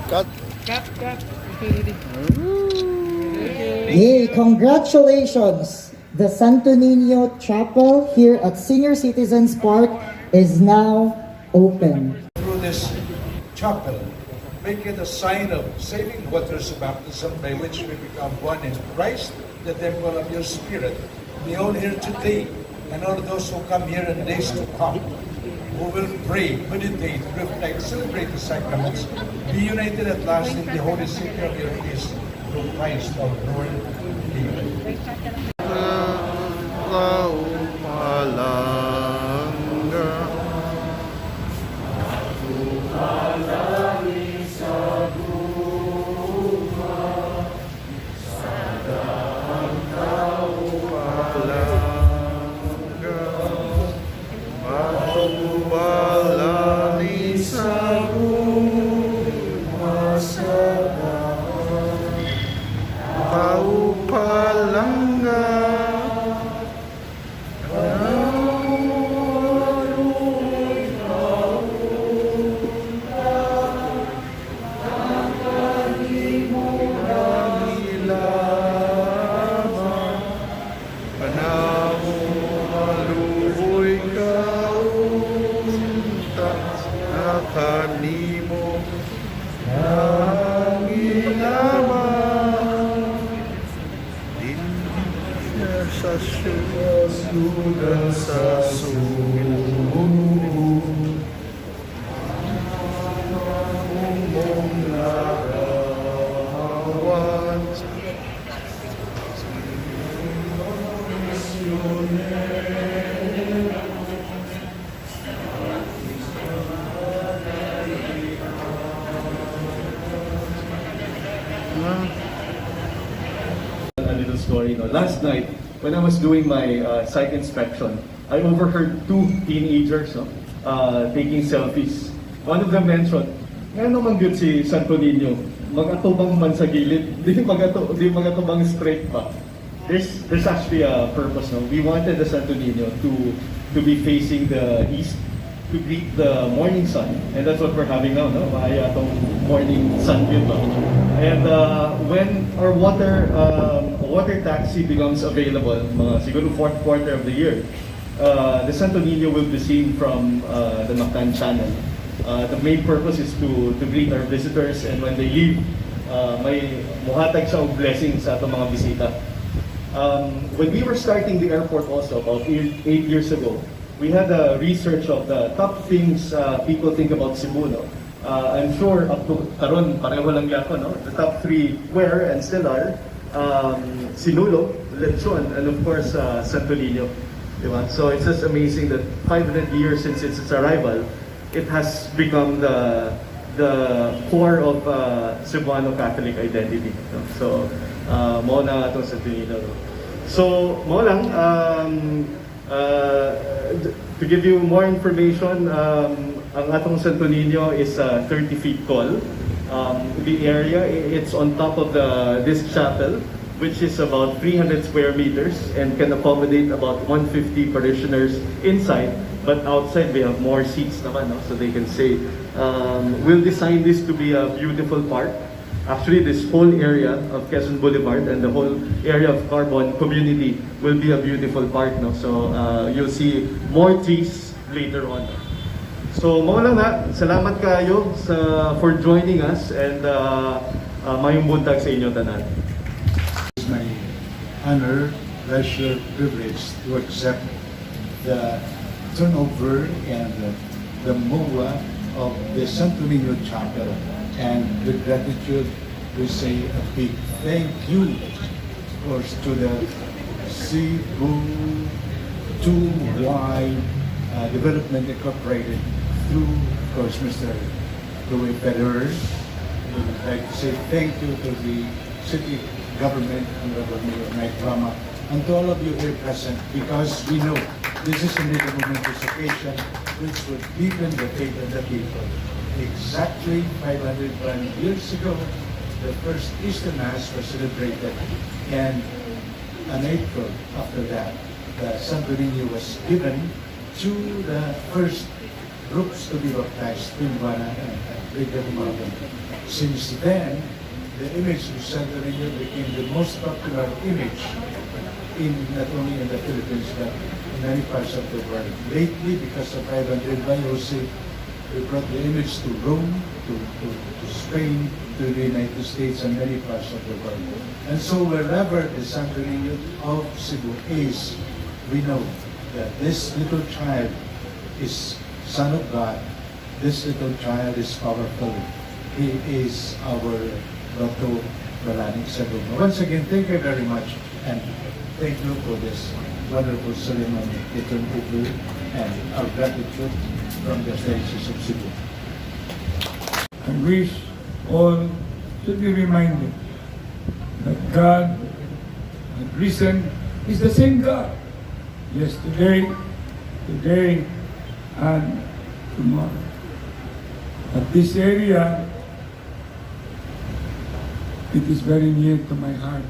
Cut. Yay! Congratulations! The Santo Niño Chapel here at Senior Citizens Park is now open. Through this chapel, make it a sign of saving waters of baptism by which we become one in Christ, the temple of your Spirit. Be all here today, and all those who come here in days to come, who will pray, meditate, reflect, celebrate the sacraments, be united at last in the holy city of your peace, through Christ our Lord. Amen. A little story. No? Last night, when I was doing my site inspection, I overheard two teenagers taking selfies. One of them mentioned, nga naman good si Santo Niño, mag-atubang man sa gilid, di mag-atubang straight ba? There's actually a purpose. No? We wanted the Santo Niño to be facing the east, to greet the morning sun, and that's what we're having now, no? Mahaya itong morning sun view, no? And when our water taxi becomes available, siguro fourth quarter of the year, the Santo Niño will be seen from the Mactan channel. The main purpose is to greet our visitors, and when they leave, may muhatag siya og blessings sa atong mga bisita. When we were starting the airport also, about 8 years ago, we had a research of the top things people think about Cebu. No? I'm sure up to karon pareho lang yako, no? The top 3 were and still are Sinulog, Lechon, and of course Santo Niño. Diba? So it's just amazing that 500 years since its arrival, it has become the core of Cebuano Catholic identity. No? So mo na itong Santo Niño. No? So mo lang, to give you more information, ang atong Santo Niño is 30 feet tall. The area, it's on top of this chapel, which is about 300 square meters and can accommodate about 150 parishioners inside. But outside, we have more seats naman, no? So they can say, we'll design this to be a beautiful park. Actually, this whole area of Quezon Boulevard and the whole area of Carbon community will be a beautiful park. No? So you'll see more trees later on. So mga lang na, salamat kayo for joining us, and mayong buntag sa inyo tanan. It's my honor, pleasure, privilege to accept the turnover and the MOA of the Santo Niño Chapel. And with gratitude, we say a big thank you, of course, to the Cebu 2Y Development Incorporated, through, of course, Mr. Louie Ferrer. We would like to say thank you to the city government, Honorable Mayor Mike Rama, and to all of you here present, because we know this is indeed a momentous occasion which would deepen the faith of the people. Exactly 501 years ago, the first Easter Mass was celebrated, and an April after that, the Santo Niño was given to the first groups to be baptized, Timbana and Bigger Mountain. Since then, the image of Santo Niño became the most popular image not only in the Philippines but in many parts of the world. Lately, because of Ivan Jose, we brought the image to Rome, to Spain, to the United States, and many parts of the world. And so wherever the Santo Niño of Cebu is, we know that this little child is Son of God. This little child is powerful. He is our Dr. Balanik Cebu. Once again, thank you very much, and thank you for this wonderful ceremony, Little Ubu, and our gratitude from the Archdiocese of Cebu. I wish all should be reminded that God had risen is the same God yesterday, today, and tomorrow. At this area, it is very near to my heart.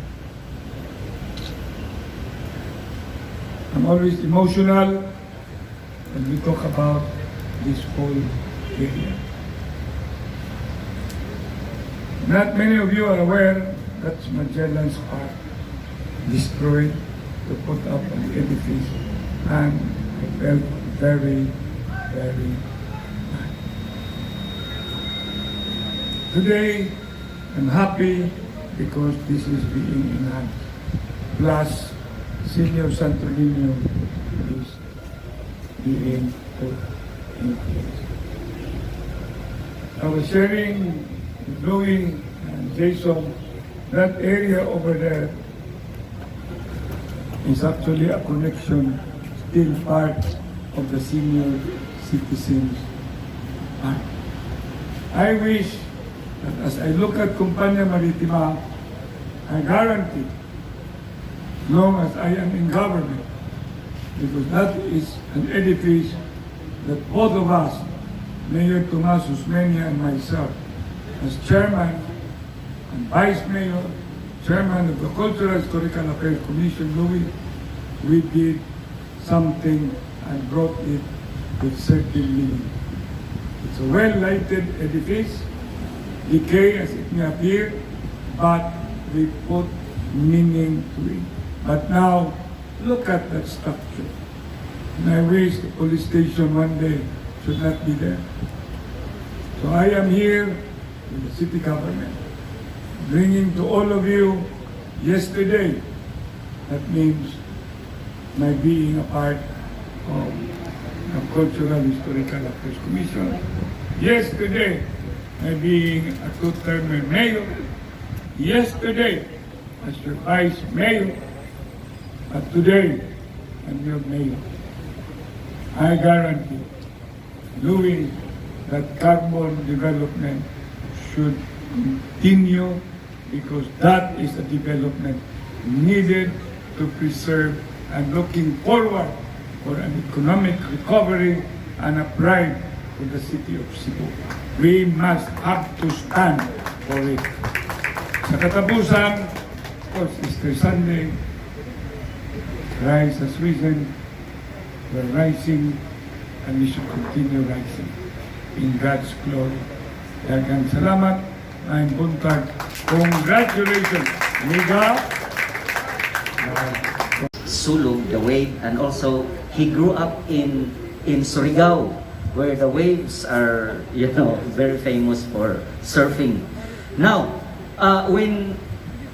I'm always emotional when we talk about this whole area. Not many of you are aware that Magellan's Park destroyed to put up an edifice, and I felt very, very bad. Today, I'm happy because this is being enhanced. Plus, Senyor Santo Niño is being put in place. I was sharing with Louie and Jason, that area over there is actually a connection, still part of the senior citizens park. I wish that as I look at Compania Maritima, I guarantee, as long as I am in government, because that is an edifice that both of us, Mayor Tomas Usmeña and myself, as chairman and vice mayor, chairman of the Cultural Historical Affairs Commission, Louie, we did something and brought it with certain meaning. It's a well-lighted edifice, decay as it may appear, but we put meaning to it. But now, look at that structure. And I wish the police station one day should not be there. So I am here with the city government, bringing to all of you yesterday. That means my being a part of the Cultural Historical Affairs Commission. Yesterday, my being a two-term mayor. Yesterday, as your vice mayor. But today, I'm your mayor. I guarantee, Louie, that carbon development should continue because that is a development needed to preserve and looking forward for an economic recovery and a pride for the city of Cebu. We must have to stand for it. Sa katapusan, of course, Easter Sunday, Christ has risen, we're rising, and we should continue rising in God's glory. Daghang salamat, maayong buntag. Congratulations, Liga! Sulog, the wave, and also he grew up in Surigao, where the waves are, very famous for surfing. Now, when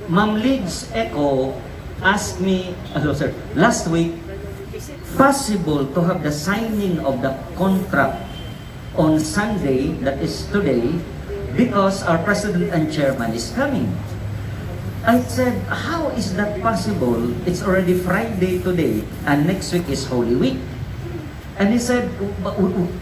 Ma'am Lids Echo asked me, last week, possible to have the signing of the contract on Sunday, that is today, because our president and chairman is coming. I said, how is that possible? It's already Friday today, and next week is Holy Week. And he said,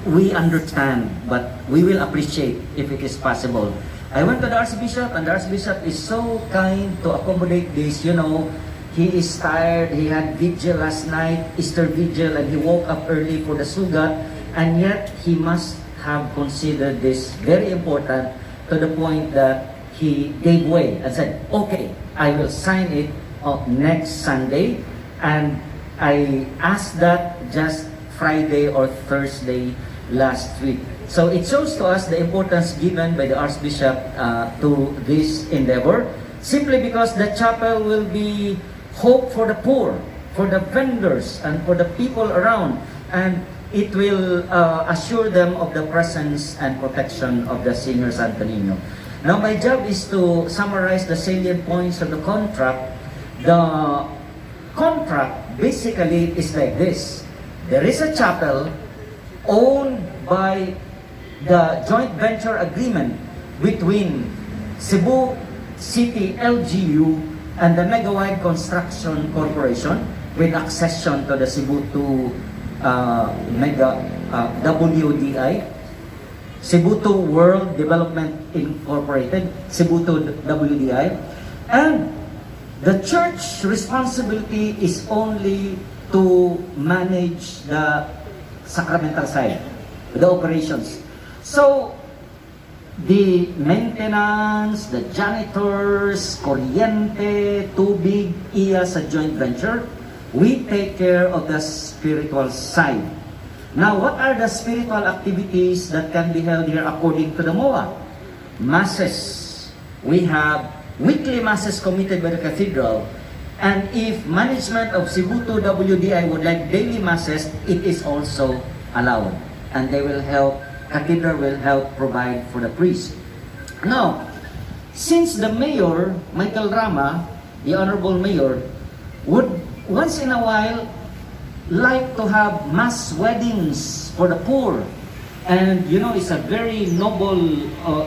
we understand, but we will appreciate if it is possible. I went to the Archbishop, and the Archbishop is so kind to accommodate this. He is tired, he had vigil last night, Easter vigil, and he woke up early for the sugat, and yet he must have considered this very important to the point that he gave way and said, okay, I will sign it next Sunday. And I asked that just Friday or Thursday last week. So it shows to us the importance given by the Archbishop to this endeavor, simply because the chapel will be hope for the poor, for the vendors, and for the people around, and it will assure them of the presence and protection of the Senyor Santo Niño. Now my job is to summarize the salient points of the contract. The contract basically is like this. There is a chapel owned by the joint venture agreement between Cebu City LGU and the Megawide Construction Corporation with accession to the Cebu 2 WDI, Cebu 2 World Development Incorporated, Cebu 2 WDI, and the church responsibility is only to manage the sacramental side, the operations. So, the maintenance, the janitors, kuryente, tubig, iya sa joint venture, we take care of the spiritual side. Now, what are the spiritual activities that can be held here according to the MOA? Masses. We have weekly masses committed by the cathedral, and if management of Cebu 2 WDI would like daily masses, it is also allowed. And they will help, cathedral will help provide for the priest. Now, since the mayor, Michael Rama, the honorable mayor, would once in a while like to have mass weddings for the poor, and you know, it's a very noble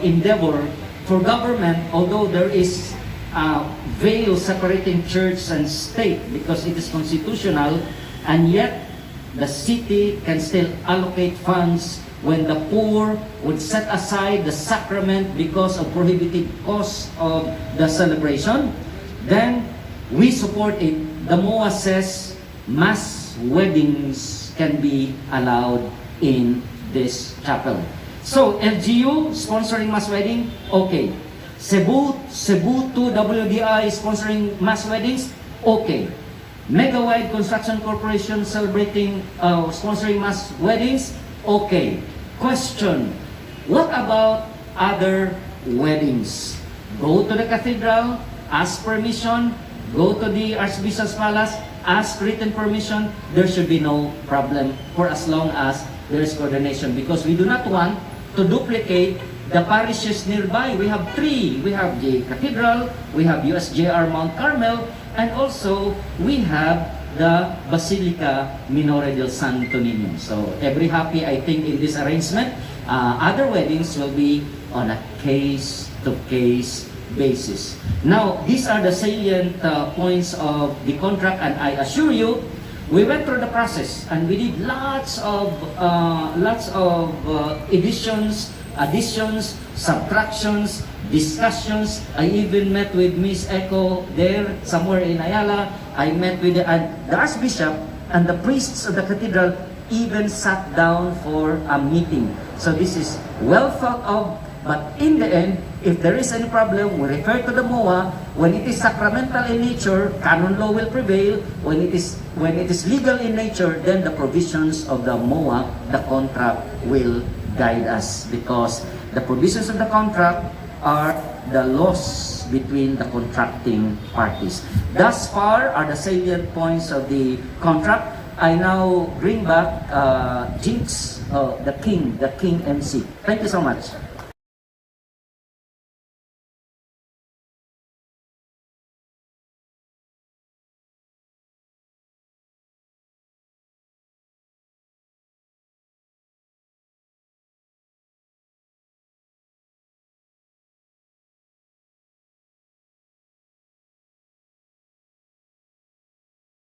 endeavor for government, although there is a veil separating church and state because it is constitutional, and yet the city can still allocate funds when the poor would set aside the sacrament because of prohibited cost of the celebration. Then we support it. The MOA says mass weddings can be allowed in this chapel. So LGU sponsoring mass wedding, okay. Cebu 2 WDI sponsoring mass weddings, okay. Megawide Construction Corporation celebrating, sponsoring mass weddings, okay. Question, what about other weddings? Go to the cathedral, ask permission, go to the Archbishop's Palace, ask written permission. There should be no problem for as long as there is coordination, because we do not want to duplicate the parishes nearby. We have three. We have the cathedral, we have USJR Mount Carmel, and also we have the Basilica Minore del Santo Niño. So every happy, I think, in this arrangement. Other weddings will be on a case-to-case basis. Now, these are the salient points of the contract, and I assure you, we went through the process and we did lots of additions, subtractions, discussions. I even met with Miss Echo there, somewhere in Ayala. I met with the Archbishop, and the priests of the cathedral even sat down for a meeting. So this is well thought of, but in the end, if there is any problem, we refer to the MOA. When it is sacramental in nature, canon law will prevail. When it is legal in nature, then the provisions of the MOA, the contract, will guide us, because the provisions of the contract are the laws between the contracting parties. Thus far are the salient points of the contract. I now bring back Jinx, the King MC. Thank you so much.